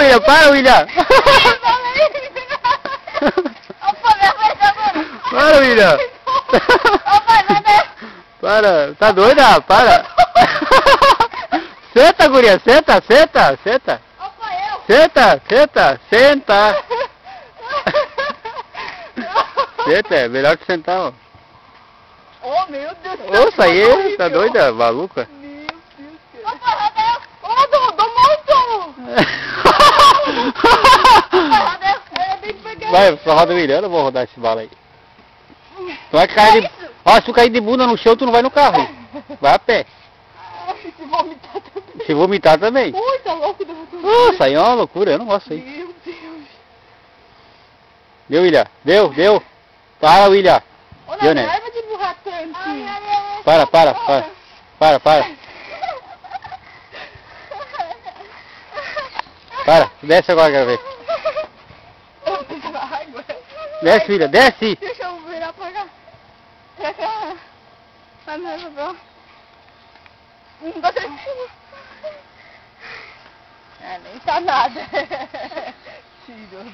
William, para, William. Para, William. Para, tá doida? Para. Senta, guria, senta. Senta, senta. Senta, é melhor que sentar, ó. Oh, meu Deus do céu. Ouça aí, tá doida, maluca? Meu Deus do céu. Oh, dou muito. Vai, só roda o William, eu não vou rodar esse bala aí. Tu vai cair de... Ó, se tu cair de bunda no chão, tu não vai no carro. Vai a pé. Se vomitar também. Se vomitar também. Ui, tá louco. Nossa, aí é uma loucura, eu não gosto aí. Meu Deus. Deu, William, deu. Para, William. Ô, Deu, não, né? leva de burrar tanto. Para. Para, desce agora, quero ver. Desce, William, desce. Deixa eu virar pra cá. Pra cá. Vai me levar. Nem tá nada. Tiro.